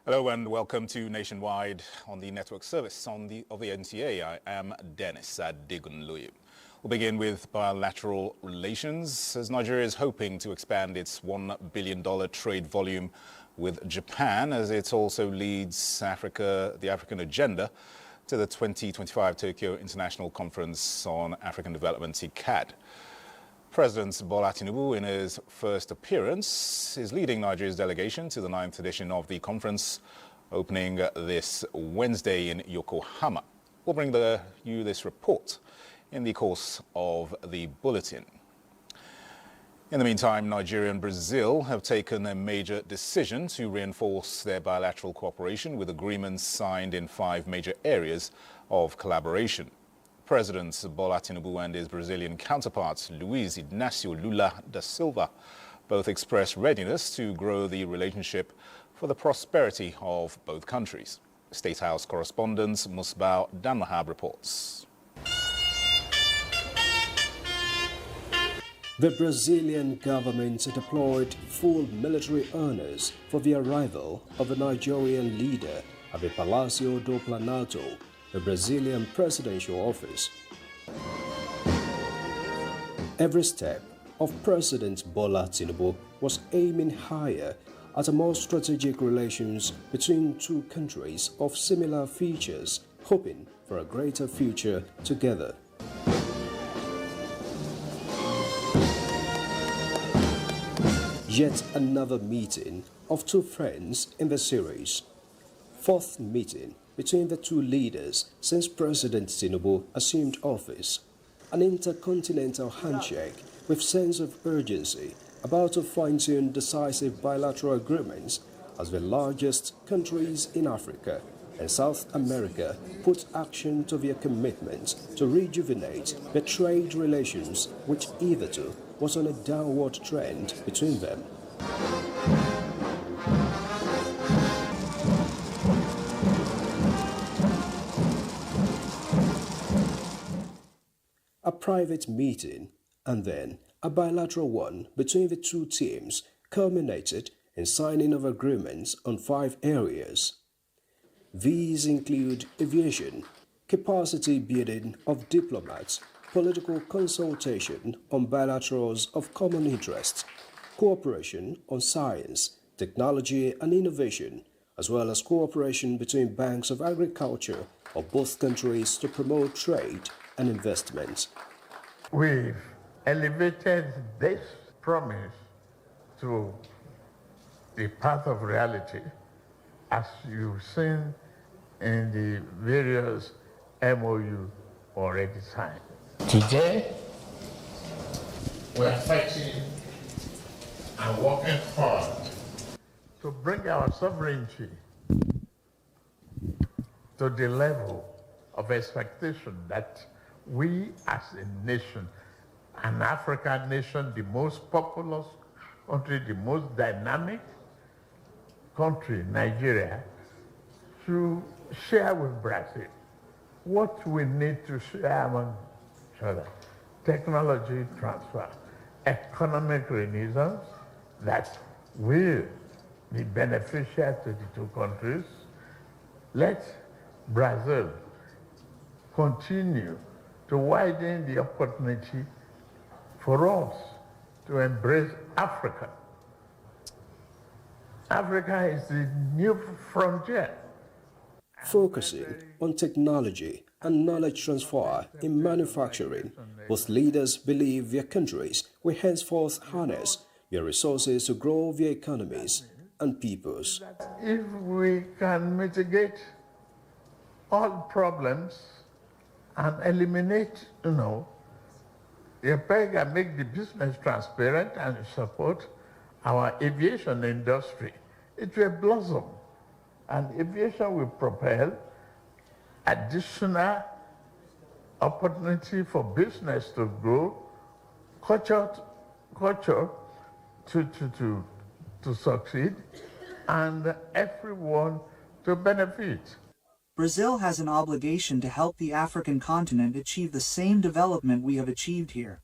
Hello and welcome to Nationwide on the network service of the NTA. I am Dennis Adegunloye. We'll begin with bilateral relations as Nigeria is hoping to expand its $1 billion trade volume with Japan as it also leads the African agenda to the 2025 Tokyo International Conference on African Development, TICAD. President Bola Tinubu, in his first appearance, is leading Nigeria's delegation to the 9th edition of the conference, opening this Wednesday in Yokohama. We'll bring you this report in the course of the bulletin. In the meantime, Nigeria and Brazil have taken a major decision to reinforce their bilateral cooperation with agreements signed in 5 major areas of collaboration. President Bola Tinubu and his Brazilian counterpart, Luiz Inácio Lula da Silva, both expressed readiness to grow the relationship for the prosperity of both countries. State House correspondent Musbao Danmahab reports. The Brazilian government deployed full military honors for the arrival of the Nigerian leader at the Palácio do Planalto, the Brazilian presidential office. Every step of President Bola Tinubu was aiming higher at a more strategic relations between two countries of similar features, hoping for a greater future together. Yet another meeting of two friends in the series. 4th meeting between the two leaders since President Tinubu assumed office. An intercontinental handshake with sense of urgency about to fine-tune decisive bilateral agreements as the largest countries in Africa and South America put action to their commitment to rejuvenate the trade relations which hitherto was on a downward trend between them. A private meeting and then a bilateral one between the two teams culminated in signing of agreements on 5 areas. These include aviation, capacity building of diplomats, political consultation on bilaterals of common interest, cooperation on science, technology and innovation, as well as cooperation between banks of agriculture of both countries to promote trade and investment. We've elevated this promise to the path of reality, as you've seen in the various MOU already signed. Today, we are fighting and working hard to bring our sovereignty to the level of expectation that we as a nation, an African nation, the most populous country, the most dynamic country, Nigeria, to share with Brazil what we need to share among each other. Technology transfer, economic renaissance that will be beneficial to the two countries. Let Brazil continue to widen the opportunity for us to embrace Africa. Africa is the new frontier. Focusing on technology and knowledge transfer in manufacturing, both leaders believe their countries will henceforth harness their resources to grow their economies and peoples. If we can mitigate all problems and eliminate, the peg and make the business transparent and support our aviation industry, it will blossom. And aviation will propel additional opportunity for business to grow, culture to succeed, and everyone to benefit. Brazil has an obligation to help the African continent achieve the same development we have achieved here.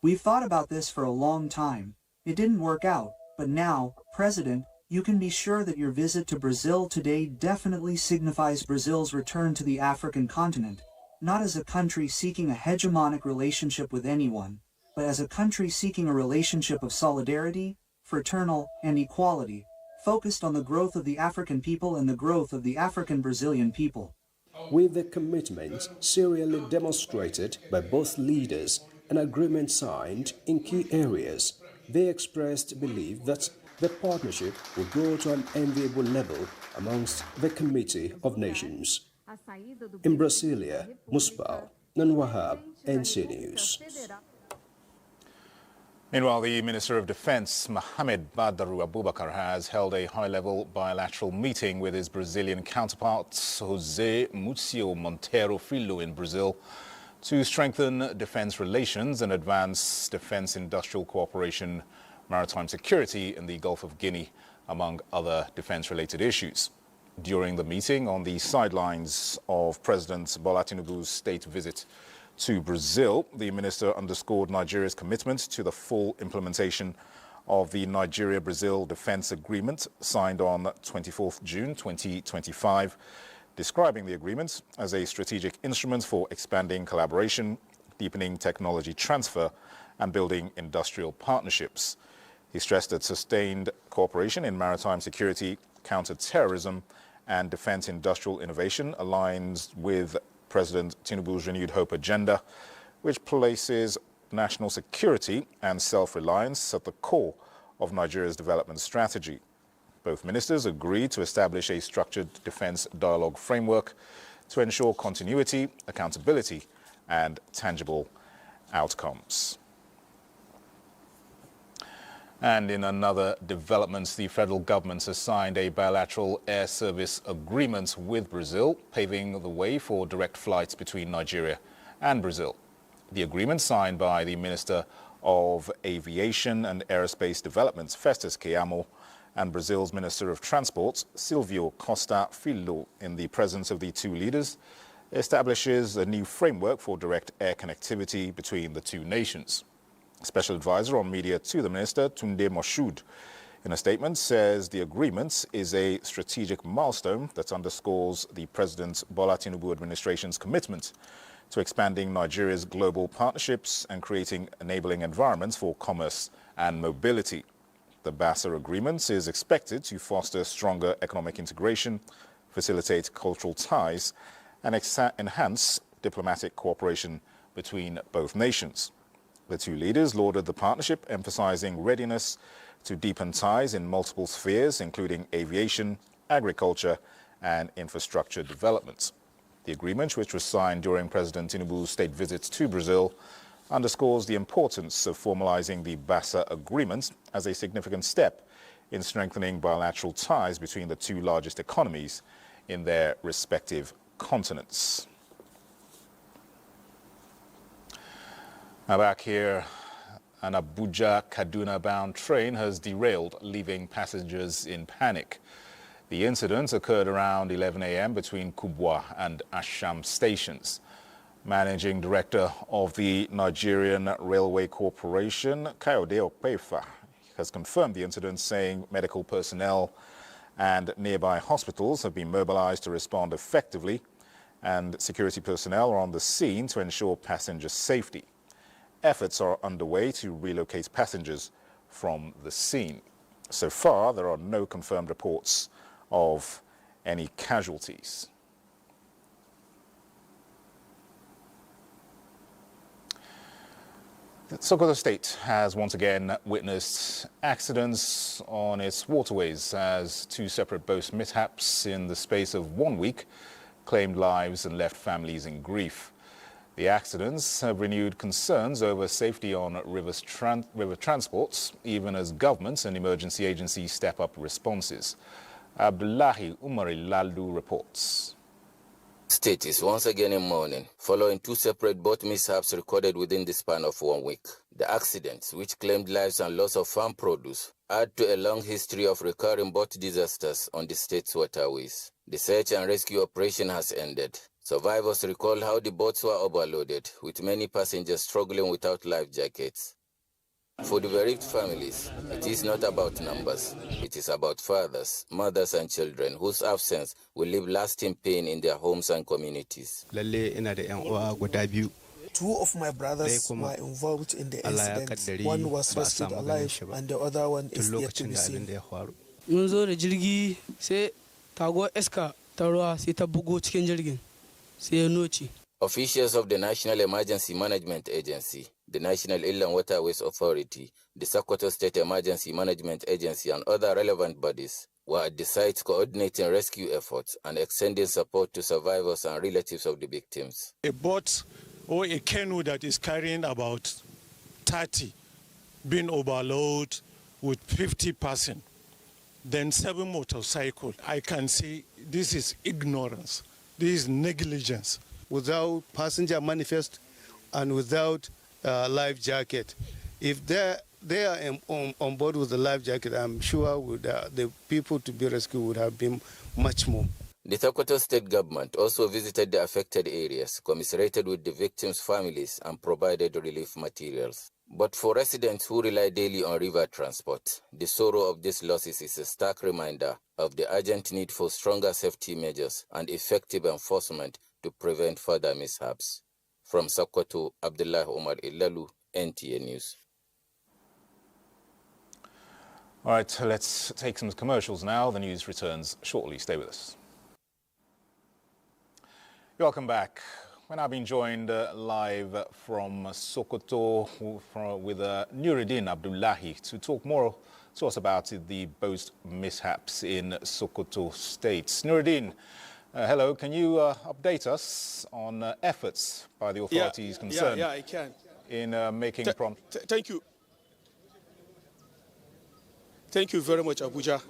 We've thought about this for a long time. It didn't work out, but now, President, You can be sure that your visit to Brazil today definitely signifies Brazil's return to the African continent, not as a country seeking a hegemonic relationship with anyone, but as a country seeking a relationship of solidarity, fraternal, and equality, focused on the growth of the African people and the growth of the African Brazilian people. With the commitment serially demonstrated by both leaders and agreement signed in key areas, they expressed belief that the partnership will go to an enviable level amongst the Committee of Nations. In Brasilia, Muspal, Nanwahab, NTA News. Meanwhile, the Minister of Defense, Mohamed Badaru Abubakar, has held a high-level bilateral meeting with his Brazilian counterpart, José Múcio Monteiro Filho, in Brazil, to strengthen defense relations and advance defense industrial cooperation, maritime security in the Gulf of Guinea, among other defense-related issues. During the meeting on the sidelines of President Bola Tinubu's state visit to Brazil, the minister underscored Nigeria's commitment to the full implementation of the Nigeria-Brazil Defense Agreement signed on 24th June 2025, describing the agreement as a strategic instrument for expanding collaboration, deepening technology transfer, and building industrial partnerships. He stressed that sustained cooperation in maritime security, counter-terrorism, and defense industrial innovation aligns with President Tinubu's renewed hope agenda, which places national security and self-reliance at the core of Nigeria's development strategy. Both ministers agreed to establish a structured defense dialogue framework to ensure continuity, accountability, and tangible outcomes. And in another development, the federal government has signed a bilateral air service agreement with Brazil, paving the way for direct flights between Nigeria and Brazil. The agreement, signed by the Minister of Aviation and Aerospace Development, Festus Keyamo, and Brazil's Minister of Transport, Silvio Costa Filho, in the presence of the two leaders, establishes a new framework for direct air connectivity between the two nations. Special advisor on media to the minister, Tunde Moshood, in a statement says the agreement is a strategic milestone that underscores the President Bola Tinubu administration's commitment to expanding Nigeria's global partnerships and creating enabling environments for commerce and mobility. The BASA agreement is expected to foster stronger economic integration, facilitate cultural ties, and enhance diplomatic cooperation between both nations. The two leaders lauded the partnership, emphasizing readiness to deepen ties in multiple spheres, including aviation, agriculture, and infrastructure development. The agreement, which was signed during President Tinubu's state visits to Brazil, underscores the importance of formalizing the BASA agreement as a significant step in strengthening bilateral ties between the two largest economies in their respective continents. Now back here, an Abuja-Kaduna-bound train has derailed, leaving passengers in panic. The incident occurred around 11 a.m. between Kubwa and Asham stations. Managing Director of the Nigerian Railway Corporation, Kayode Okpefa, has confirmed the incident, saying medical personnel and nearby hospitals have been mobilized to respond effectively, and security personnel are on the scene to ensure passenger safety. Efforts are underway to relocate passengers from the scene. So far, there are no confirmed reports of any casualties. Sokoto State has once again witnessed accidents on its waterways as two separate boat mishaps in the space of 1 week claimed lives and left families in grief. The accidents have renewed concerns over safety on river transports, even as governments and emergency agencies step up responses. Abdullahi Umari Laldu reports. State is once again in mourning, following two separate boat mishaps recorded within the span of 1 week. The accidents, which claimed lives and loss of farm produce, add to a long history of recurring boat disasters on the state's waterways. The search and rescue operation has ended. Survivors recall how the boats were overloaded, with many passengers struggling without life jackets. For the bereaved families, it is not about numbers. It is about fathers, mothers, and children whose absence will leave lasting pain in their homes and communities. Two of my brothers were involved in the incident. One was rescued alive and the other one is yet to be seen. Mun zo da jirgi sai taguwar iska ta ruwa sai ta bugo cikin jirgin sai ya noce. Officials of the National Emergency Management Agency, the National Inland Waterways Authority, the Sokoto State Emergency Management Agency, and other relevant bodies were at the site coordinating rescue efforts and extending support to survivors and relatives of the victims. A boat or a canoe that is carrying about 30 being overloaded with 50 persons, then 7 motorcycles. I can say this is ignorance, this is negligence. Without passenger manifest and without life jacket. If they are on board with the life jacket, I'm sure the people to be rescued would have been much more. The Sokoto state government also visited the affected areas, commiserated with the victims' families, and provided relief materials. But for residents who rely daily on river transport, the sorrow of these losses is a stark reminder of the urgent need for stronger safety measures and effective enforcement to prevent further mishaps. From Sokoto, Abdullah Omar Ilalu, NTA News. All right, let's take some commercials now. The news returns shortly. Stay with us. Welcome back. We're now being joined live from Sokoto with Nuruddin Abdullahi to talk more to us about the boat mishaps in Sokoto State. Nuruddin, hello. Can you update us on efforts by the authorities concerned? Yeah, I can. In making prompt. Thank you. Thank you very much, Abuja.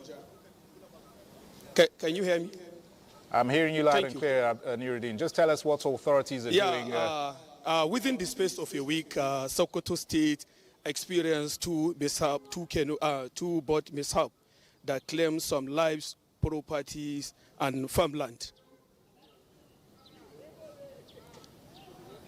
Can you hear me? I'm hearing you loud and clear, Nuruddin. Just tell us what authorities are doing. Within the space of a week, Sokoto State experienced two boat mishap that claimed some lives, properties, and farmland.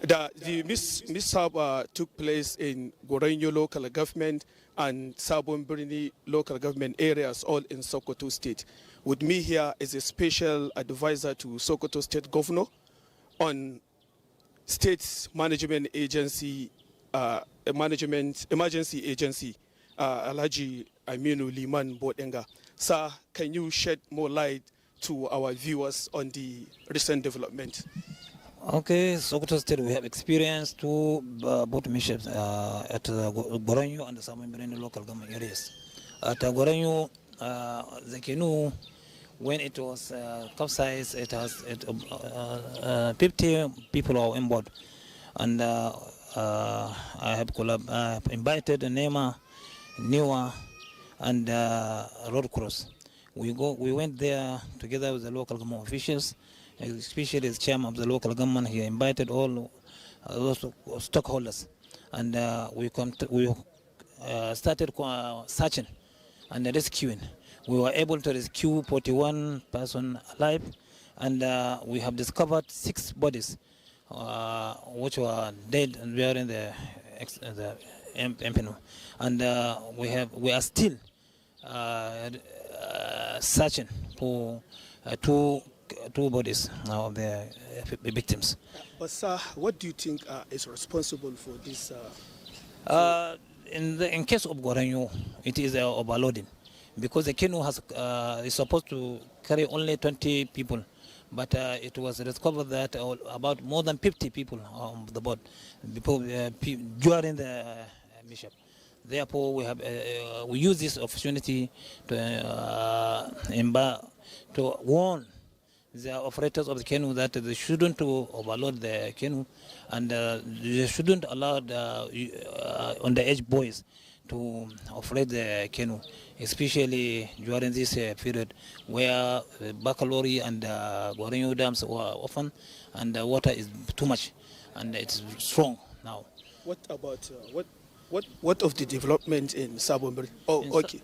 The mishap took place in Gorenyo local government and Sabon Birni local government areas, all in Sokoto State. With me here is a special advisor to Sokoto State Governor on State Management Agency, Emergency Agency, Alhaji Aminu Liman Bodenga. Sir, can you shed more light to our viewers on the recent development? Okay, Sokoto State, we have experienced two boat mishaps at Gorenyo and the Sabon local government areas. At Gorenyo, the canoe, when it was capsized, it has 50 people are on board, and I have invited Nema, Niwa, and Road Cross. We went there together with the local government officials, especially the chairman of the local government. He invited all stockholders, and we started searching and rescuing. We were able to rescue 41 persons alive, and we have discovered 6 bodies which were dead and during the MPNO. And we are still searching for two bodies of the victims. But sir, what do you think is responsible for this? In case of Gorenyo, it is overloading, because the canoe is supposed to carry only 20 people, but it was discovered that about more than 50 people on the boat during the mishap. Therefore, we use this opportunity to warn the operators of the canoe that they shouldn't overload the canoe, and they shouldn't allow underage boys to operate the canoe, especially during this period where Bakalori and Gorenyo dams were open and the water is too much and it's strong now. What about what of the development in Sabon? Okay.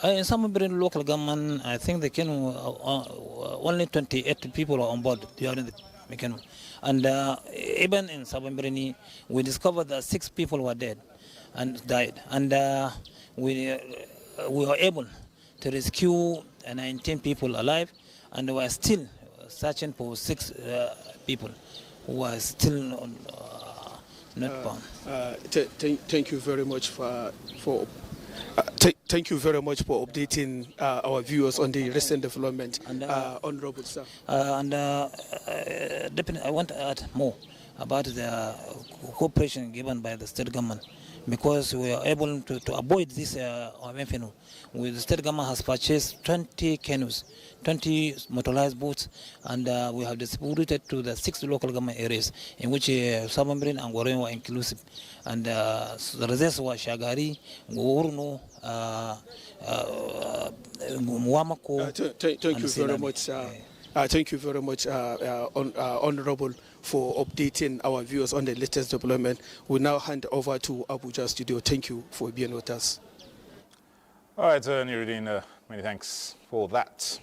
In Sabon local government, I think the canoe only 28 people are on board during the canoe, and even in Sabon we discovered that 6 people were dead. and died. And we were able to rescue 19 people alive, and we are still searching for 6 people who are still not found. Thank you very much for thank you very much for updating our viewers on the recent development, Honorable Sir. Definitely, I want to add more about the cooperation given by the state government, because we are able to avoid this phenomenon. The state government has purchased 20 canoes, 20 motorized boats, and we have distributed to the 6 local government areas in which Sabambirin and Goren were inclusive. And the rest were Shagari, Gourno, Muamako. Thank you very much. Thank you very much, Honorable, for updating our viewers on the latest development. We now hand over to Abuja studio. Thank you for being with us. All right, Nuruddin, many thanks for that.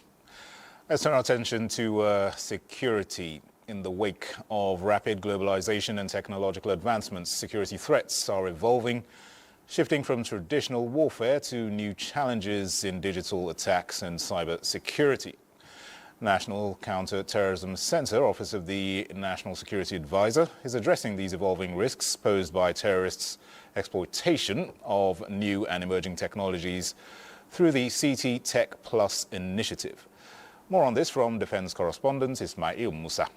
Let's turn our attention to security. In the wake of rapid globalization and technological advancements, security threats are evolving, shifting from traditional warfare to new challenges in digital attacks and cyber security. National Counter-Terrorism Center, Office of the National Security Advisor, is addressing these evolving risks posed by terrorists' exploitation of new and emerging technologies through the CT Tech Plus initiative. More on this from Defense correspondent Ismail Musa.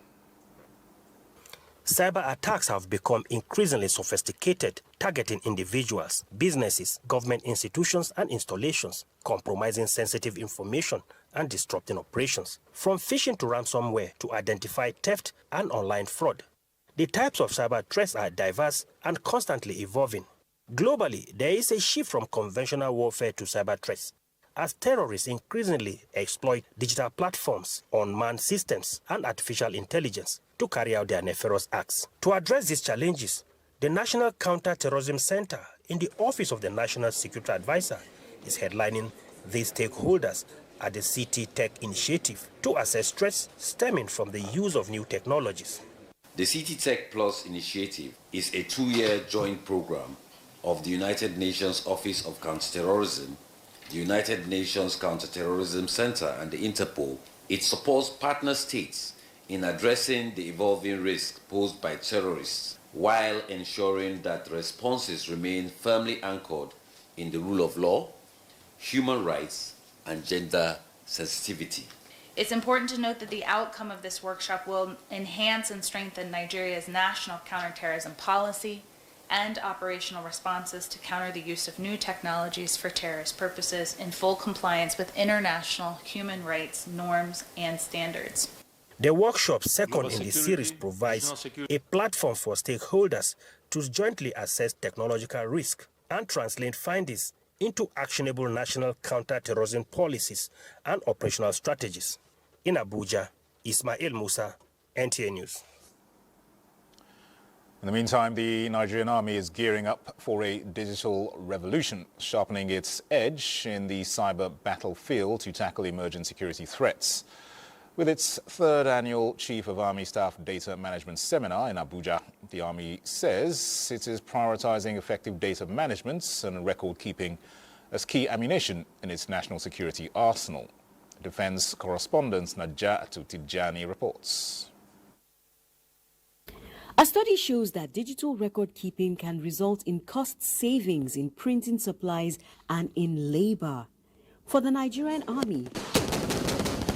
Cyber attacks have become increasingly sophisticated, targeting individuals, businesses, government institutions and installations, compromising sensitive information and disrupting operations. From phishing to ransomware to identify theft and online fraud, the types of cyber threats are diverse and constantly evolving. Globally, there is a shift from conventional warfare to cyber threats, as terrorists increasingly exploit digital platforms, unmanned systems, and artificial intelligence to carry out their nefarious acts. To address these challenges, the National Counter-Terrorism Center in the Office of the National Security Advisor is headlining these stakeholders at the CT Tech Initiative to assess threats stemming from the use of new technologies. The CT Tech Plus initiative is a 2-year joint program of the United Nations Office of Counterterrorism, the United Nations Counterterrorism Center, and the Interpol. It supports partner states in addressing the evolving risks posed by terrorists while ensuring that responses remain firmly anchored in the rule of law, human rights, and gender sensitivity. It's important to note that the outcome of this workshop will enhance and strengthen Nigeria's national counterterrorism policy and operational responses to counter the use of new technologies for terrorist purposes in full compliance with international human rights norms and standards. The workshop, second in the series, provides a platform for stakeholders to jointly assess technological risk and translate findings into actionable national counter-terrorism policies and operational strategies. In Abuja, Ismail Musa, NTA News. In the meantime, the Nigerian army is gearing up for a digital revolution, sharpening its edge in the cyber battlefield to tackle emerging security threats. With its 3rd annual Chief of Army Staff Data Management Seminar in Abuja, the Army says it is prioritizing effective data management and record keeping as key ammunition in its national security arsenal. Defense correspondent Najatu Tijani reports. A study shows that digital record keeping can result in cost savings in printing supplies and in labor. For the Nigerian Army,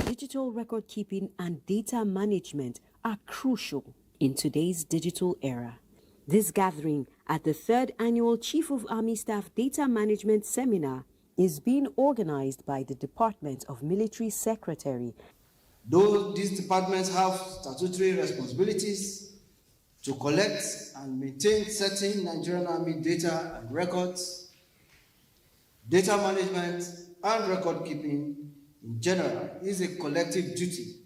digital record keeping and data management are crucial in today's digital era. This gathering at the 3rd annual Chief of Army Staff Data Management Seminar is being organized by the Department of Military Secretary. Though these departments have statutory responsibilities to collect and maintain certain Nigerian Army data and records, data management and record keeping in general is a collective duty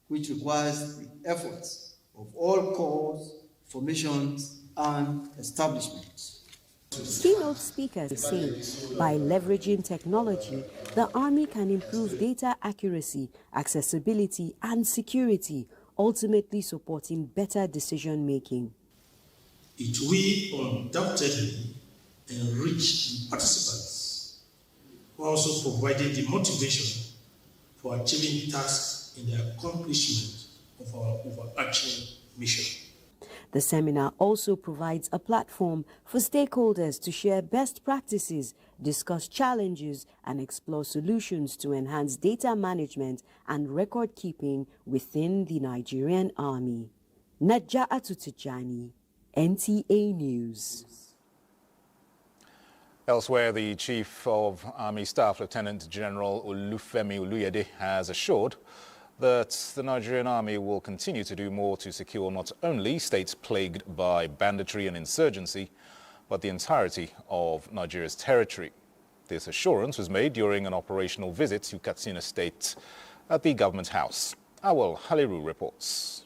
which requires the efforts of all corps, formations, and establishments. Keynote speakers say by leveraging technology, the Army can improve data accuracy, accessibility, and security, ultimately supporting better decision-making. It will undoubtedly enrich the participants, who also provided the motivation for achieving tasks in the accomplishment of our overarching mission. The seminar also provides a platform for stakeholders to share best practices, discuss challenges, and explore solutions to enhance data management and record keeping within the Nigerian Army. Naja'atu Tijani, NTA News. Elsewhere, the Chief of Army Staff, Lieutenant General Olufemi Oluyede, has assured that the Nigerian Army will continue to do more to secure not only states plagued by banditry and insurgency, but the entirety of Nigeria's territory. This assurance was made during an operational visit to Katsina State at the Government House. Awal Haliru reports.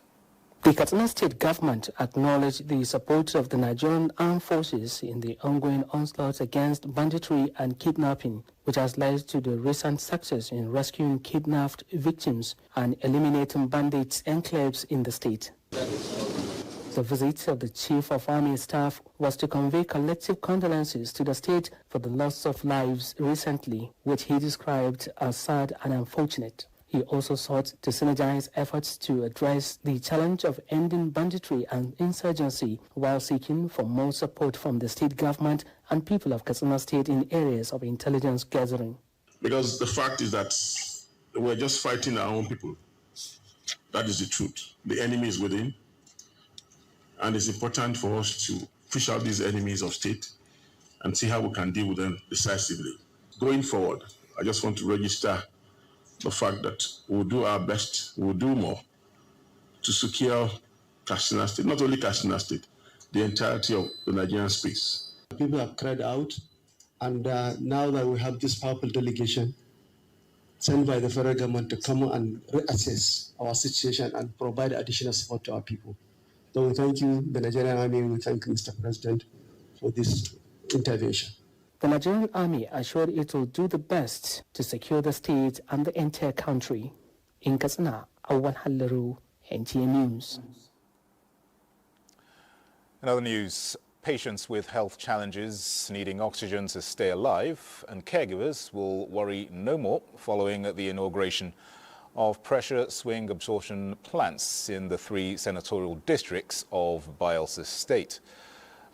The Katsina State government acknowledged the support of the Nigerian armed forces in the ongoing onslaught against banditry and kidnapping, which has led to the recent success in rescuing kidnapped victims and eliminating bandits' enclaves in the state. The visit of the Chief of Army Staff was to convey collective condolences to the state for the loss of lives recently, which he described as sad and unfortunate. He also sought to synergize efforts to address the challenge of ending banditry and insurgency while seeking for more support from the state government and people of Katsina State in areas of intelligence gathering. Because the fact is that we're just fighting our own people. That is the truth. The enemy is within, and it's important for us to fish out these enemies of state and see how we can deal with them decisively. Going forward, I just want to register the fact that we'll do our best, we'll do more to secure Katsina State, not only Katsina State, the entirety of the Nigerian space. People have cried out, and now that we have this powerful delegation sent by the federal government to come and reassess our situation and provide additional support to our people. So we thank you, the Nigerian Army, we thank you, Mr. President, for this intervention. The Nigerian Army assured it will do the best to secure the state and the entire country. In Katsina, Awal Haliru, NTA News. In other news, patients with health challenges needing oxygen to stay alive and caregivers will worry no more following the inauguration of pressure swing absorption plants in the 3 senatorial districts of Bayelsa State.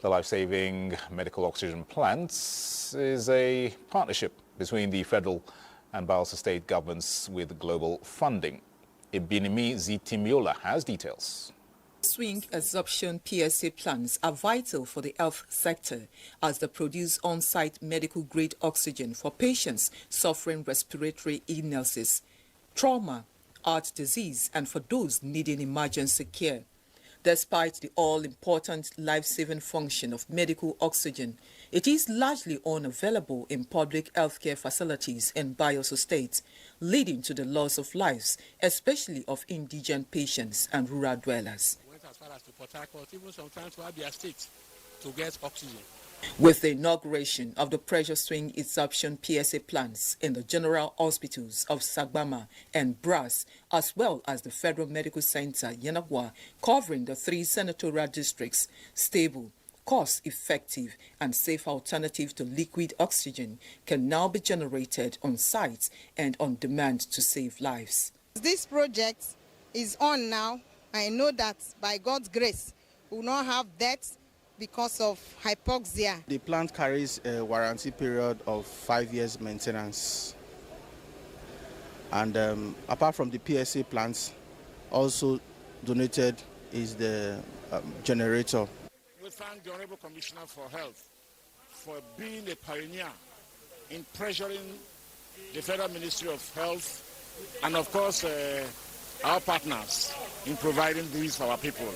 The life-saving medical oxygen plants is a partnership between the federal and Bayelsa State governments with global funding. Ibinimi Zitimiola has details. Swing absorption PSA plants are vital for the health sector as they produce on-site medical-grade oxygen for patients suffering respiratory illnesses, trauma, heart disease, and for those needing emergency care. Despite the all-important life-saving function of medical oxygen, it is largely unavailable in public healthcare facilities in Bayelsa State, leading to the loss of lives, especially of indigent patients and rural dwellers. Went as far as to Port Harcourt, even sometimes to Abia State, to get oxygen. With the inauguration of the pressure swing absorption PSA plants in the general hospitals of Sagbama and Brass, as well as the Federal Medical Center Yenagwa, covering the 3 senatorial districts, stable, cost-effective and safe alternative to liquid oxygen can now be generated on site and on demand to save lives. This project is on now. I know that by God's grace, we will not have deaths because of hypoxia. The plant carries a warranty period of 5 years maintenance. And apart from the PSA plants, also donated is the generator. We thank the Honorable Commissioner for Health for being a pioneer in pressuring the Federal Ministry of Health and, of course, our partners in providing these for our people.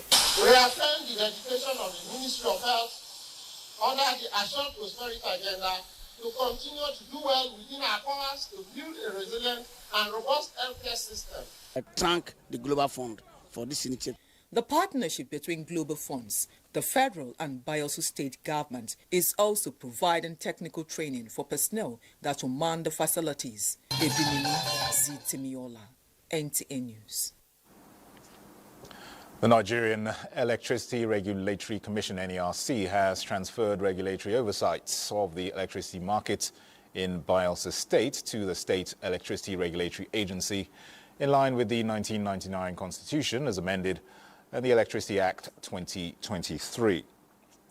We affirm the dedication of the Ministry of Health under the Assured Prosperity Agenda to continue to do well within our powers to build a resilient and robust healthcare system. I thank the Global Fund for this initiative. The partnership between Global Funds, the federal and Bayelsa State government is also providing technical training for personnel that will man the facilities. Ebinini Zitimiola, NTA News. The Nigerian Electricity Regulatory Commission, NERC, has transferred regulatory oversight of the electricity market in Bayelsa State to the State Electricity Regulatory Agency in line with the 1999 Constitution as amended and the Electricity Act 2023.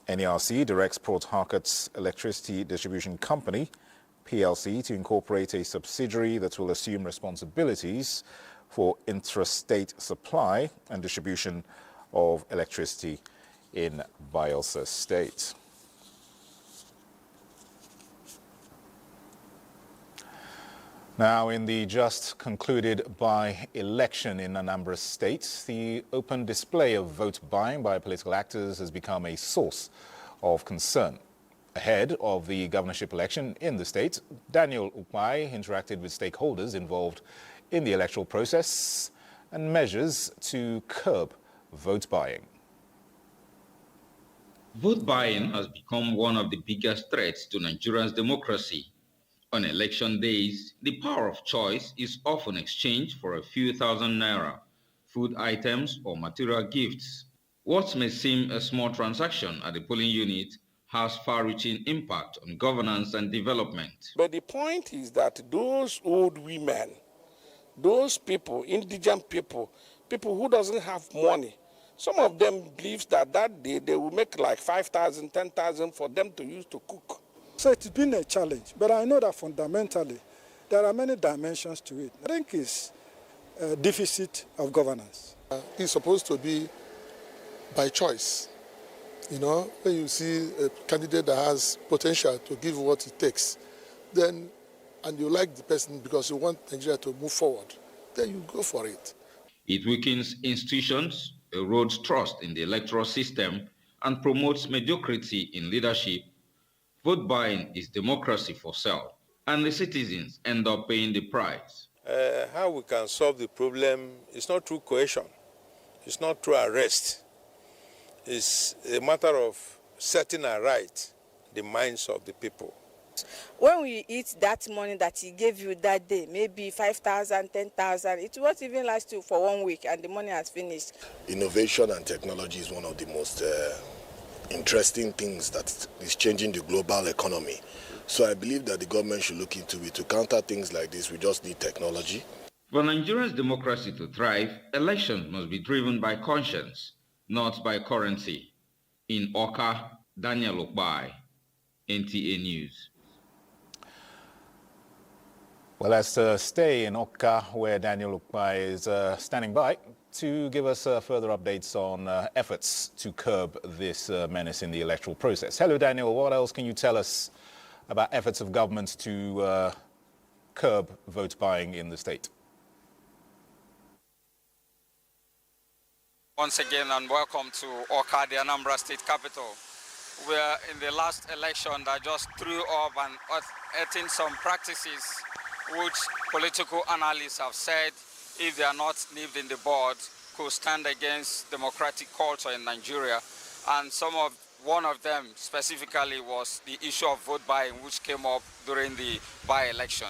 NERC directs Port Harcourt's Electricity Distribution Company, PLC, to incorporate a subsidiary that will assume responsibilities for intrastate supply and distribution of electricity in Bayelsa State. Now, in the just concluded by-election in Anambra State, the open display of vote buying by political actors has become a source of concern. Ahead of the governorship election in the state, Daniel Ukpai interacted with stakeholders involved in the electoral process and measures to curb vote buying. Vote buying has become one of the biggest threats to Nigeria's democracy. On election days, the power of choice is often exchanged for a few thousand naira, food items or material gifts. What may seem a small transaction at the polling unit has far-reaching impact on governance and development. But the point is that those old women, those people, indigent people, people who doesn't have money, some of them believes that day they will make like 5,000, 10,000 for them to use to cook. So it's been a challenge, but I know that fundamentally there are many dimensions to it. I think it's a deficit of governance. It's supposed to be by choice. You know, when you see a candidate that has potential to give what it takes, then, and you like the person because you want Nigeria to move forward, then you go for it. It weakens institutions, erodes trust in the electoral system, and promotes mediocrity in leadership. Vote buying is democracy for sale, and the citizens end up paying the price. How we can solve the problem is not through coercion, it's not through arrest. It's a matter of setting aright the minds of the people. When we eat that money that he gave you that day, maybe 5,000, 10,000, it won't even last you for 1 week and the money has finished. Innovation and technology is one of the most interesting things that is changing the global economy. So I believe that the government should look into it. To counter things like this, we just need technology. For Nigeria's democracy to thrive, elections must be driven by conscience, not by currency. In Oka, Daniel Ukpai, NTA News. Well, let's stay in Oka, where Daniel Ukpai is standing by to give us further updates on efforts to curb this menace in the electoral process. Hello, Daniel. What else can you tell us about efforts of government to curb vote buying in the state? Once again, and welcome to Oka, the Anambra State capital. We're in the last election that just threw up and eating some practices which political analysts have said, if they are not nipped in the bud, could stand against democratic culture in Nigeria. And one of them specifically was the issue of vote buying, which came up during the by-election.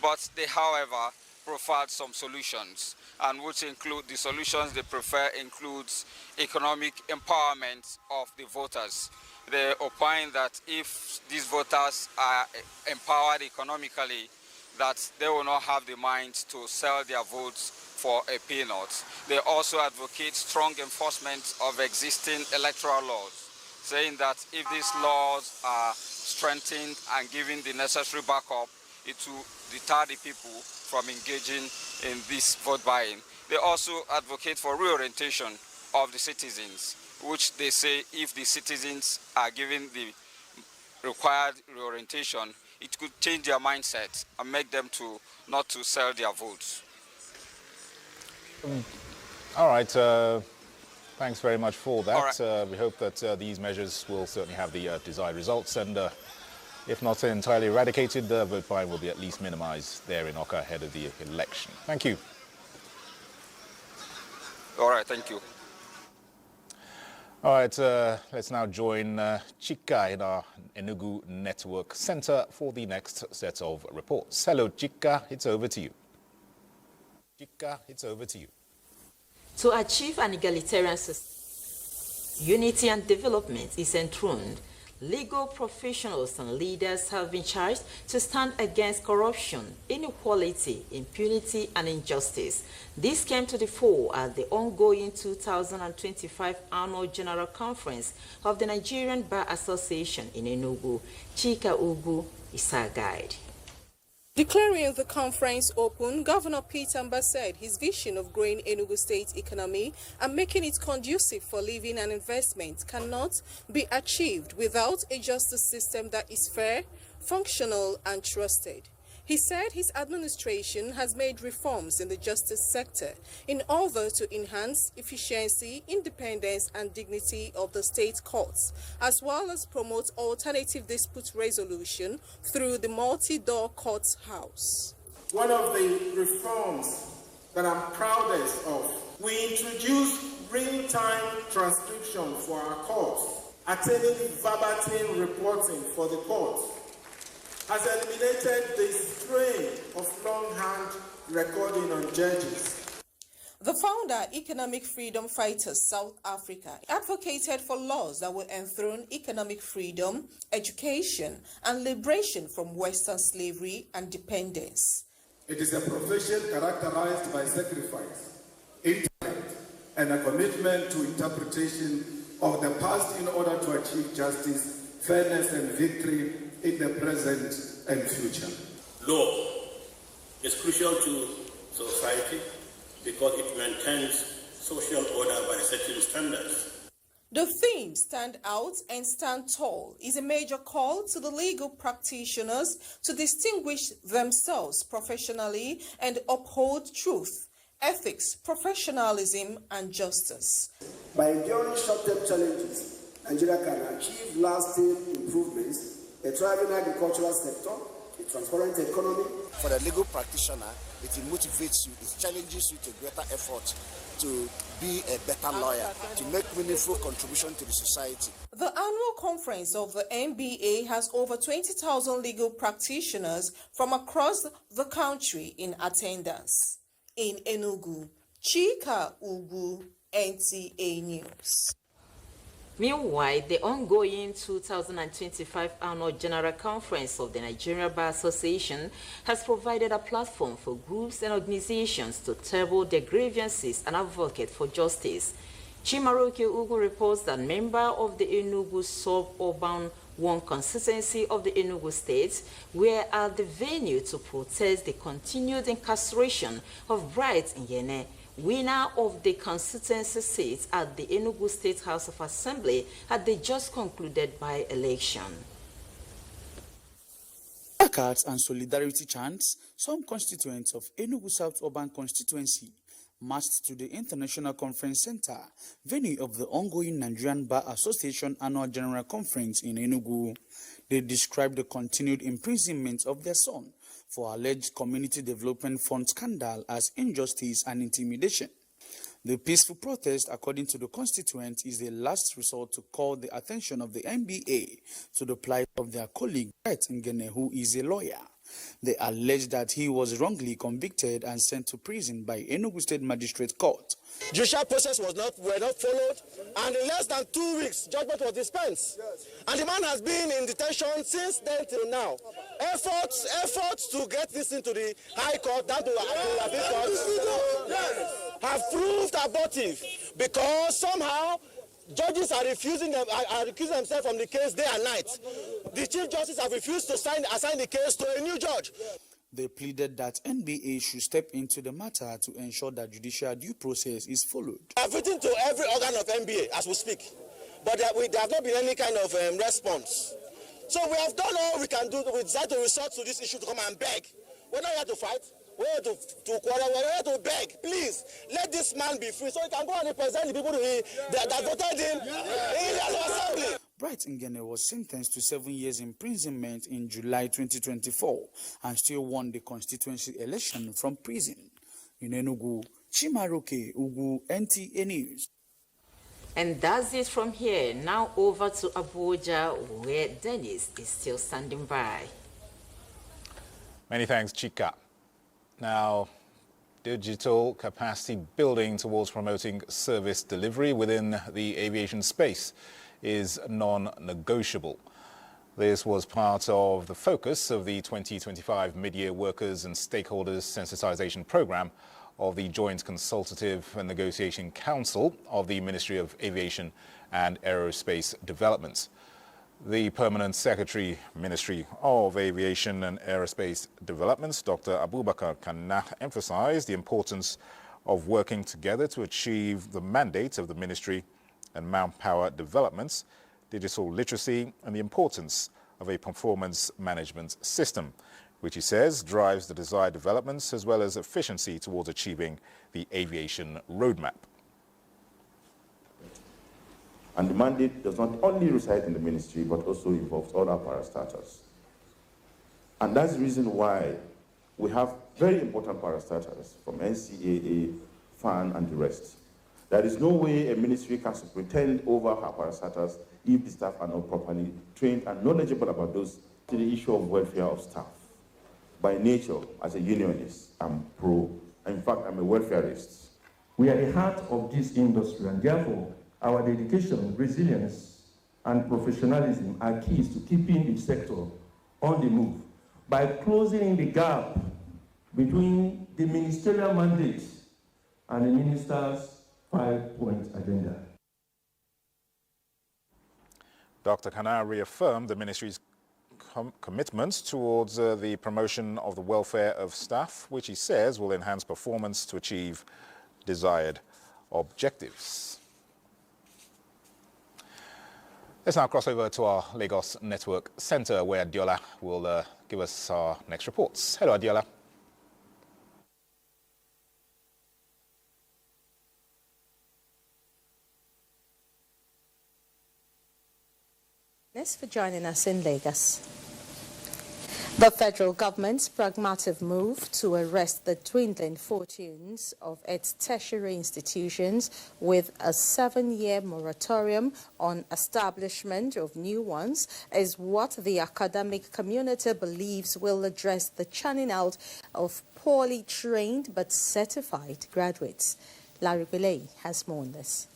But they, however, profiled some solutions, and which include the solutions they prefer includes economic empowerment of the voters. They opine that if these voters are empowered economically, that they will not have the mind to sell their votes for a peanut. They also advocate strong enforcement of existing electoral laws, saying that if these laws are strengthened and given the necessary backup, it will deter the people from engaging in this vote buying. They also advocate for reorientation of the citizens, which they say if the citizens are given the required reorientation, it could change their mindset and make them not to sell their votes. All right. Thanks very much for that. Right. We hope that these measures will certainly have the desired results, and if not entirely eradicated, the vote buying will be at least minimized there in Oka ahead of the election. Thank you. All right, thank you. All right, let's now join Chika in our Enugu Network Center for the next set of reports. Hello, Chika, it's over to you. Chika, it's over to you. To achieve an egalitarian society, unity and development is enthroned. Legal professionals and leaders have been charged to stand against corruption, inequality, impunity, and injustice. This came to the fore at the ongoing 2025 Annual General Conference of the Nigerian Bar Association in Enugu. Chika Ugu is our guide. Declaring the conference open, Governor Peter Mba said his vision of growing Enugu State economy and making it conducive for living and investment cannot be achieved without a justice system that is fair, functional, and trusted. He said his administration has made reforms in the justice sector in order to enhance efficiency, independence, and dignity of the state courts, as well as promote alternative dispute resolution through the multi-door courts house. One of the reforms that I'm proudest of, we introduced real-time transcription for our courts, attaining verbatim reporting for the court, has eliminated the strain of longhand recording on judges. The founder, Economic Freedom Fighters South Africa, advocated for laws that will enthrone economic freedom, education, and liberation from Western slavery and dependence. It is a profession characterized by sacrifice, intellect, and a commitment to interpretation of the past in order to achieve justice, fairness, and victory in the present and future. Law is crucial to society because it maintains social order by setting standards. The theme "Stand Out and Stand Tall" is a major call to the legal practitioners to distinguish themselves professionally and uphold truth, ethics, professionalism, and justice. By enduring short-term challenges, Nigeria can achieve lasting improvements. A thriving agricultural sector, a transparent economy. For the legal practitioner, it motivates you, it challenges you to greater effort to be a better lawyer, to make meaningful contribution to the society. The annual conference of the NBA has over 20,000 legal practitioners from across the country in attendance. In Enugu, Chika Ugu, NTA News. Meanwhile, the ongoing 2025 Annual General Conference of the Nigerian Bar Association has provided a platform for groups and organizations to table their grievances and advocate for justice. Chimaroke Ugu reports that members of the Enugu Suburban 1 constituency of the Enugu State were at the venue to protest the continued incarceration of Bright Ngene, winner of the constituency seat at the Enugu State House of Assembly at the just concluded by-election. Placards and solidarity chants, some constituents of Enugu South Urban constituency marched to the International Conference Center, venue of the ongoing Nigerian Bar Association Annual General Conference in Enugu. They described the continued imprisonment of their son for alleged Community Development Fund scandal as injustice and intimidation. The peaceful protest, according to the constituent, is the last resort to call the attention of the NBA to the plight of their colleague, Bright Ngene, who is a lawyer. They allege that he was wrongly convicted and sent to prison by Enugu State Magistrate Court. Judicial process were not followed, and in less than 2 weeks, judgment was dispensed. Yes. And the man has been in detention since then till now. Efforts to get this into the High Court, down to the Appeal Court, have proved abortive because somehow judges are accusing themselves from the case day and night. The Chief Justice have refused to assign the case to a new judge. They pleaded that NBA should step into the matter to ensure that judicial due process is followed. I have written to every organ of NBA as we speak, but there have not been any kind of response. So we have done all we can do. We decided to resort to this issue to come and beg. We're not here to fight. We're here to quarrel. We're here to beg. Please, let this man be free so he can go and represent the people that voted him in the assembly. Bright Ngene was sentenced to 7 years imprisonment in July 2024 and still won the constituency election from prison. In Enugu, Chimaroke Ugu, NTA News. And that's it from here. Now over to Abuja, where Dennis is still standing by. Many thanks, Chika. Now, digital capacity building towards promoting service delivery within the aviation space is non-negotiable. This was part of the focus of the 2025 Mid-Year Workers and Stakeholders Sensitization Programme of the Joint Consultative and Negotiation Council of the Ministry of Aviation and Aerospace Development. The Permanent Secretary, Ministry of Aviation and Aerospace Development, Dr. Abubakar Kanah, emphasized the importance of working together to achieve the mandate of the ministry and manpower developments, digital literacy, and the importance of a performance management system, which he says drives the desired developments as well as efficiency towards achieving the aviation roadmap. And the mandate does not only reside in the ministry, but also involves all our parastatals. And that's the reason why we have very important parastatals from NCAA, FAN, and the rest. There is no way a ministry can superintend over her parastatals if the staff are not properly trained and knowledgeable about those. To the issue of welfare of staff. By nature, as a unionist, I'm pro. In fact, I'm a welfareist. We are the heart of this industry, and therefore, our dedication, resilience, and professionalism are keys to keeping the sector on the move by closing the gap between the ministerial mandate and the minister's 5-point agenda. Dr. Kanah reaffirmed the ministry's commitments towards the promotion of the welfare of staff, which he says will enhance performance to achieve desired objectives. Let's now cross over to our Lagos Network Centre, where Adiola will give us our next reports. Hello, Adiola. Thanks for joining us in Lagos. The federal government's pragmatic move to arrest the dwindling fortunes of its tertiary institutions with a 7-year moratorium on establishment of new ones is what the academic community believes will address the churning out of poorly trained but certified graduates. Larry Belay has more on this.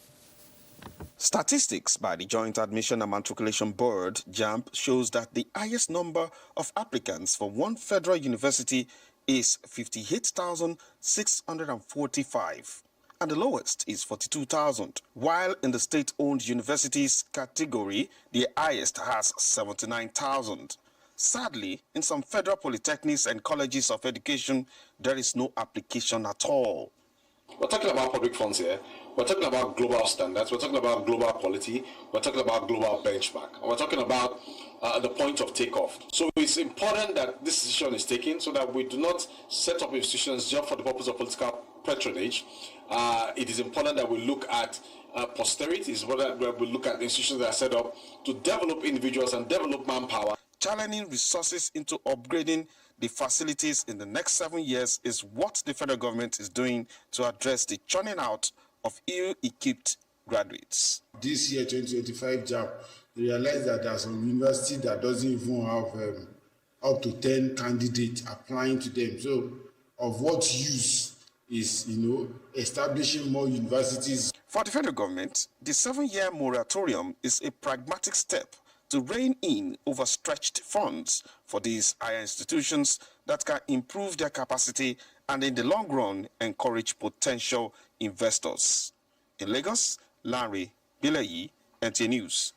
Statistics by the Joint Admission and Matriculation Board, JAMB, shows that the highest number of applicants for one federal university is 58,645, and the lowest is 42,000, while in the state-owned universities category, the highest has 79,000. Sadly, in some federal polytechnics and colleges of education, there is no application at all. We're talking about public funds here. We're talking about global standards. We're talking about global quality. We're talking about global benchmark. And we're talking about the point of takeoff. So it's important that this decision is taken so that we do not set up institutions just for the purpose of political patronage. It is important that we look at posterity. It's important that we look at institutions that are set up to develop individuals and develop manpower. Channeling resources into upgrading the facilities in the next 7 years is what the federal government is doing to address the churning out of ill-equipped graduates. This year, 2025 JAMB, they realized that there's some university that doesn't even have up to 10 candidates applying to them. So, of what use is, establishing more universities? For the federal government, the 7-year moratorium is a pragmatic step to rein in overstretched funds for these higher institutions that can improve their capacity and in the long run encourage potential investors. In Lagos, Larry Bilayi, NTA News.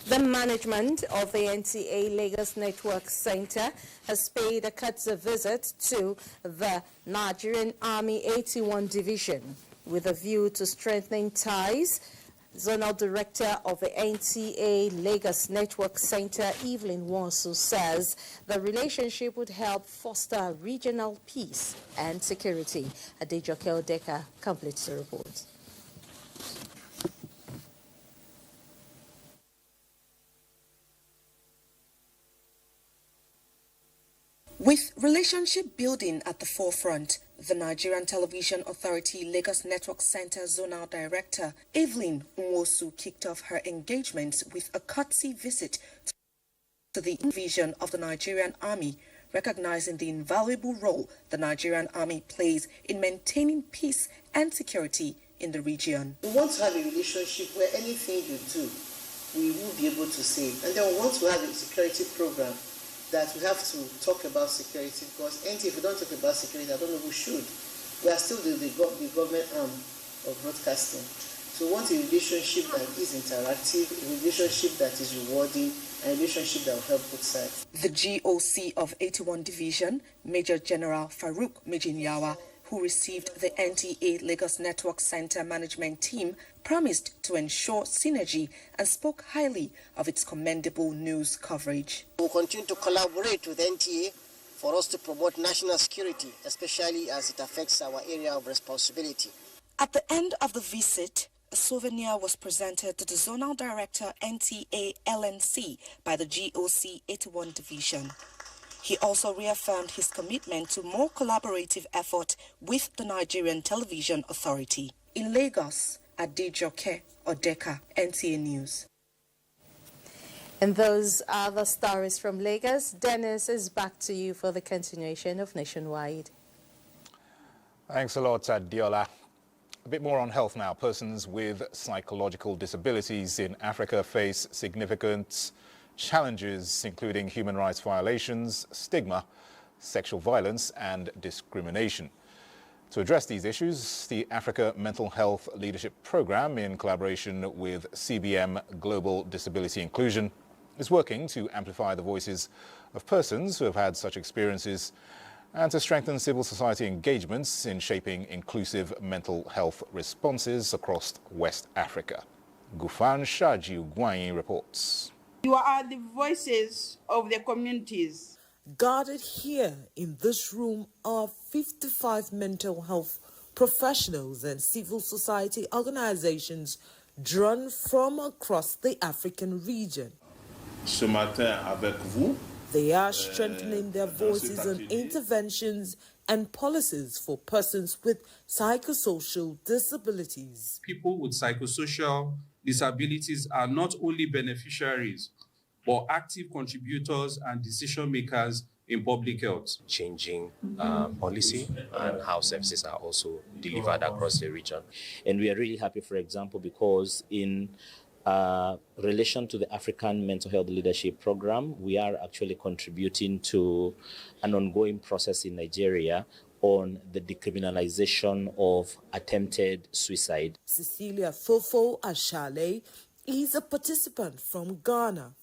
The management of the NTA Lagos Network Center has paid a courtesy visit to the Nigerian Army 81 Division with a view to strengthening ties. Zonal Director of the NTA Lagos Network Center, Evelyn Wansu, says the relationship would help foster regional peace and security. Adejoke Odeka completes the report. With relationship building at the forefront, the Nigerian Television Authority Lagos Network Center Zonal Director Evelyn Nwosu kicked off her engagement with a courtesy visit to the division of the Nigerian Army, recognizing the invaluable role the Nigerian army plays in maintaining peace and security in the region. We want to have a relationship where anything you do, we will be able to say. And then we want to have a security program that we have to talk about security, because NTA, if we don't talk about security, I don't know who should. We are still the government arm of broadcasting. So we want a relationship that is interactive, a relationship that is rewarding, and a relationship that will help both sides. The GOC of 81 Division, Major General Farouk Mijinyawa, who received the NTA Lagos Network Center management team, promised to ensure synergy and spoke highly of its commendable news coverage. We'll continue to collaborate with NTA for us to promote national security, especially as it affects our area of responsibility. At the end of the visit, a souvenir was presented to the Zonal Director NTA LNC by the GOC 81 Division. He also reaffirmed his commitment to more collaborative effort with the Nigerian Television Authority. In Lagos, Adejoke Odeka, NTA News. And those are the stories from Lagos. Dennis is back to you for the continuation of Nationwide. Thanks a lot, Adiola. A bit more on health now. Persons with psychological disabilities in Africa face significant challenges, including human rights violations, stigma, sexual violence and discrimination. To address these issues, the Africa Mental Health Leadership Programme, in collaboration with CBM Global Disability Inclusion, is working to amplify the voices of persons who have had such experiences and to strengthen civil society engagements in shaping inclusive mental health responses across West Africa. Gufan Shaji Ugwai reports. You are the voices of the communities. Gathered here in this room are 55 mental health professionals and civil society organizations drawn from across the African region. Ce matin avec vous. They are strengthening their voices on interventions and policies for persons with psychosocial disabilities. People with psychosocial disabilities are not only beneficiaries, but active contributors and decision makers in public health. Changing policy and how services are also delivered across the region. And we are really happy, for example, because in relation to the African Mental Health Leadership Programme, we are actually contributing to an ongoing process in Nigeria on the decriminalization of attempted suicide. Cecilia Fofo Ashale is a participant from Ghana.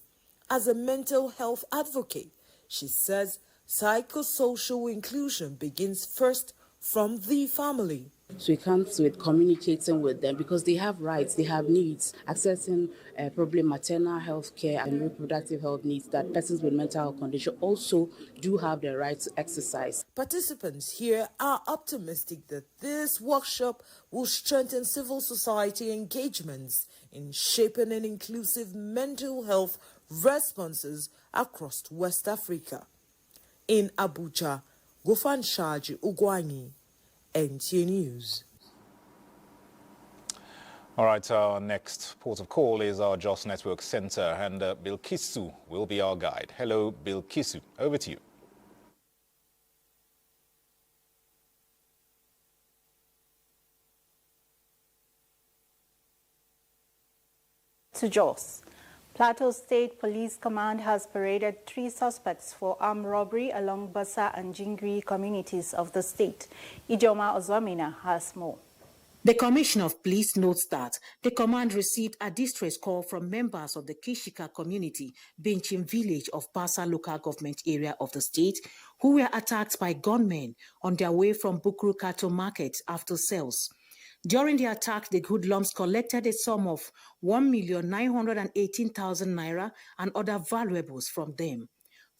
As a mental health advocate, she says psychosocial inclusion begins first from the family. So it comes with communicating with them because they have rights, they have needs, accessing probably maternal health care and reproductive health needs that persons with mental health condition also do have the right to exercise. Participants here are optimistic that this workshop will strengthen civil society engagements in shaping an inclusive mental health responses across West Africa. In Abuja, Gofan Shaji Ugwanyi, NTA News. All right, our next port of call is our JOS Network Center, and Bilkisu will be our guide. Hello, Bilkisu. Over to you. To JOS. Plateau State Police Command has paraded 3 suspects for armed robbery along Bassa and Jingri communities of the state. Ijoma Ozwamina has more. The Commissioner of Police notes that the command received a distress call from members of the Kishika community, Benchin village of Bassa local government area of the state, who were attacked by gunmen on their way from Bukuru Cattle Market after sales. During the attack, the hoodlums collected a sum of 1,918,000 naira and other valuables from them.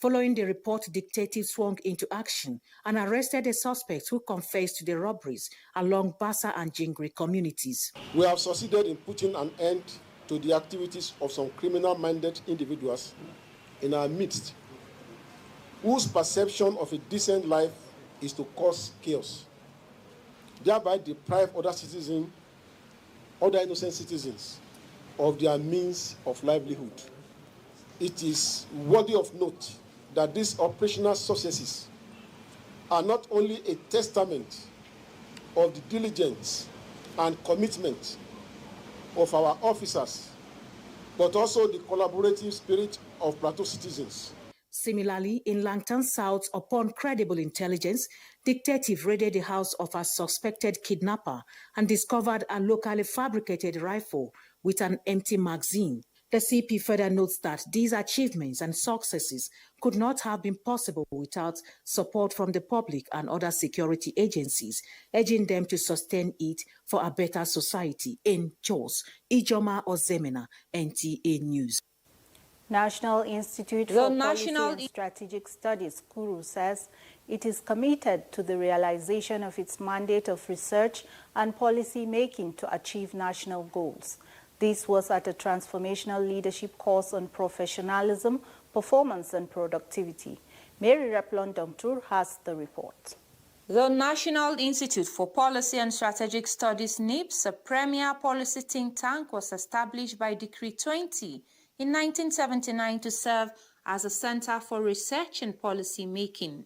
Following the report, detectives swung into action and arrested the suspects who confessed to the robberies along Bassa and Jingri communities. We have succeeded in putting an end to the activities of some criminal-minded individuals in our midst, whose perception of a decent life is to cause chaos, thereby deprive other innocent citizens of their means of livelihood. It is worthy of note that these operational successes are not only a testament of the diligence and commitment of our officers, but also the collaborative spirit of Plateau citizens. Similarly, in Langton South, upon credible intelligence, detective raided the house of a suspected kidnapper and discovered a locally fabricated rifle with an empty magazine. The CP further notes that these achievements and successes could not have been possible without support from the public and other security agencies, urging them to sustain it for a better society. In Jos, Ijoma Ozemena, NTA News. National Institute for Policy and Strategic Studies, KURU, says it is committed to the realization of its mandate of research and policy making to achieve national goals. This was at a transformational leadership course on professionalism, performance and productivity. Mary Replon Domtur has the report. The National Institute for Policy and Strategic Studies, NIPS, a premier policy think tank, was established by Decree 20 in 1979 to serve as a center for research and policy making.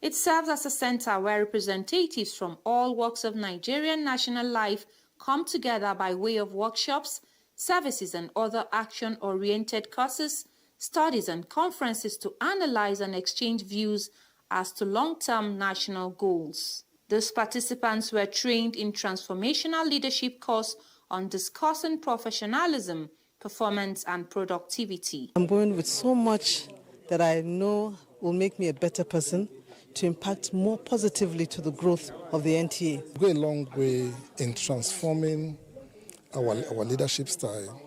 It serves as a center where representatives from all walks of Nigerian national life come together by way of workshops, services and other action-oriented courses, studies and conferences to analyze and exchange views as to long-term national goals. These participants were trained in transformational leadership course on discussing professionalism, performance and productivity. I'm going with so much that I know will make me a better person to impact more positively to the growth of the NTA. We go a long way in transforming our leadership style.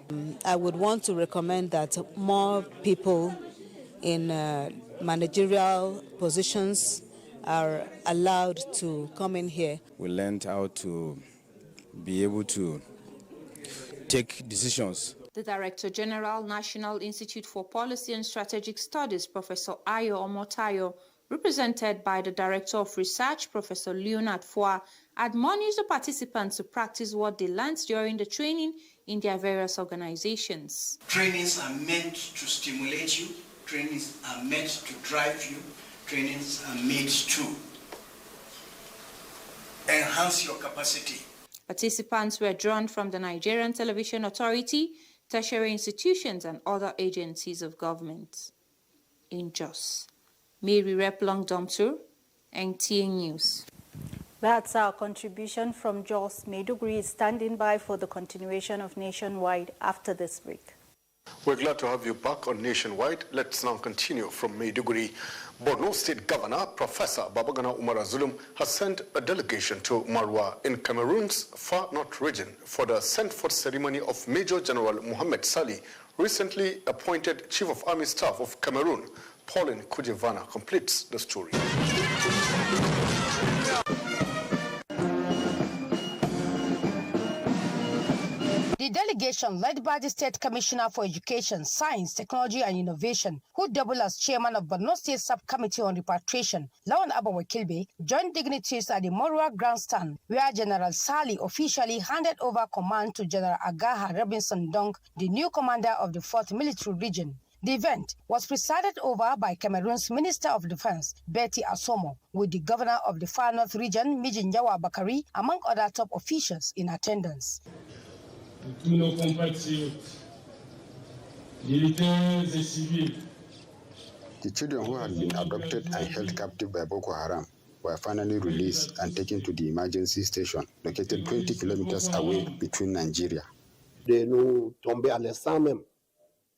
I would want to recommend that more people in managerial positions are allowed to come in here. We learned how to be able to take decisions. The Director General, National Institute for Policy and Strategic Studies, Professor Ayo Omotayo, represented by the Director of Research, Professor Leonard Foa, admonished the participants to practice what they learned during the training in their various organizations. Trainings are meant to stimulate you, trainings are meant to drive you, trainings are made to enhance your capacity. Participants were drawn from the Nigerian Television Authority, tertiary institutions and other agencies of government. In Jos, Mary Replong Domtur, NTA News. That's our contribution from Jos. Maiduguri is standing by for the continuation of Nationwide after this break. We're glad to have you back on Nationwide. Let's now continue from Maiduguri. Borno State Governor Professor Babagana Umar Zulum has sent a delegation to Marwa in Cameroon's far north region for the sent-forth ceremony of Major General Mohamed Salih, recently appointed Chief of Army Staff of Cameroon. Pauline Kujevana completes the story. The delegation, led by the State Commissioner for Education, Science, Technology and Innovation, who doubled as chairman of Borno State Subcommittee on Repatriation, Lawan Abawa Kilbe, joined dignitaries at the Morua Grandstand, where General Salih officially handed over command to General Agaha Robinson Dong, the new commander of the 4th Military Region. The event was presided over by Cameroon's Minister of Defense, Betty Asomo, with the governor of the Far North Region, Mijinjawa Bakari, among other top officials in attendance. Tous nos compatriotes, militaires et civils. The children who had been abducted and held captive by Boko Haram were finally released and taken to the emergency station located 20 kilometers away between Nigeria. De nous tomber à l'instant même.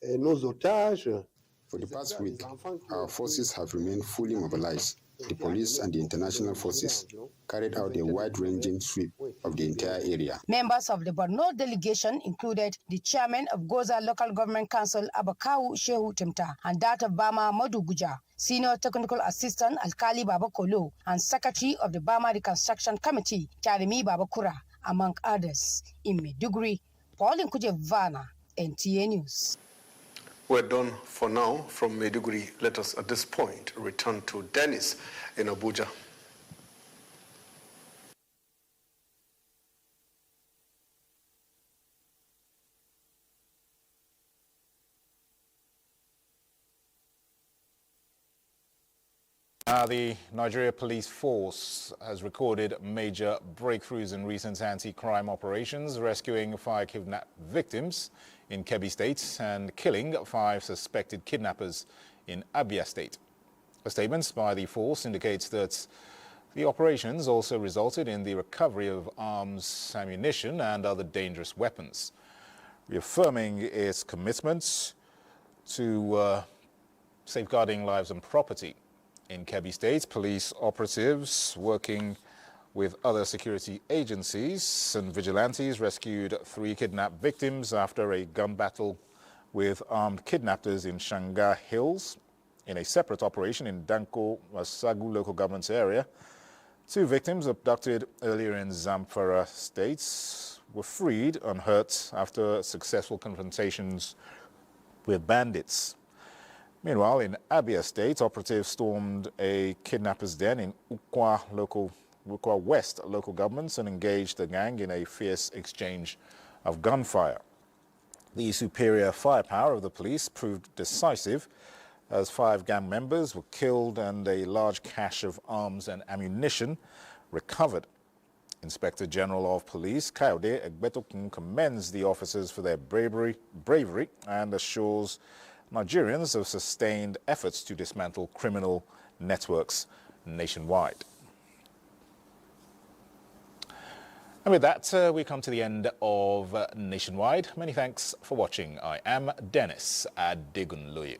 Nos otages. For the past week, our forces have remained fully mobilized. The police and the international forces carried out a wide-ranging sweep of the entire area. Members of the Borno delegation included the chairman of Goza Local Government Council, Abakawu Shehu Temta, and that of Bama Moduguja, senior technical assistant Alkali Babakolo, and secretary of the Bama Reconstruction Committee, Charimi Babakura, among others. In Maiduguri, Pauline Kujevana, NTA News. We're done for now from Maiduguri. Let us at this point return to Dennis in Abuja. The Nigeria Police Force has recorded major breakthroughs in recent anti-crime operations, rescuing 5 kidnapped victims in Kebbi State and killing 5 suspected kidnappers in Abia State. A statement by the force indicates that the operations also resulted in the recovery of arms, ammunition and other dangerous weapons, reaffirming its commitment to safeguarding lives and property. In Kebbi State, police operatives working with other security agencies and vigilantes rescued 3 kidnapped victims after a gun battle with armed kidnappers in Shanga Hills. In a separate operation in Danko Masagu local government area, 2 victims abducted earlier in Zamfara State were freed unhurt after successful confrontations with bandits. Meanwhile, in Abia State, operatives stormed a kidnappers' den in Ukwa West local governments and engaged the gang in a fierce exchange of gunfire. The superior firepower of the police proved decisive as 5 gang members were killed and a large cache of arms and ammunition recovered. Inspector General of Police Kayode Egbetokun commends the officers for their bravery and assures Nigerians have sustained efforts to dismantle criminal networks nationwide. And with that, we come to the end of Nationwide. Many thanks for watching. I am Dennis Adegunloye.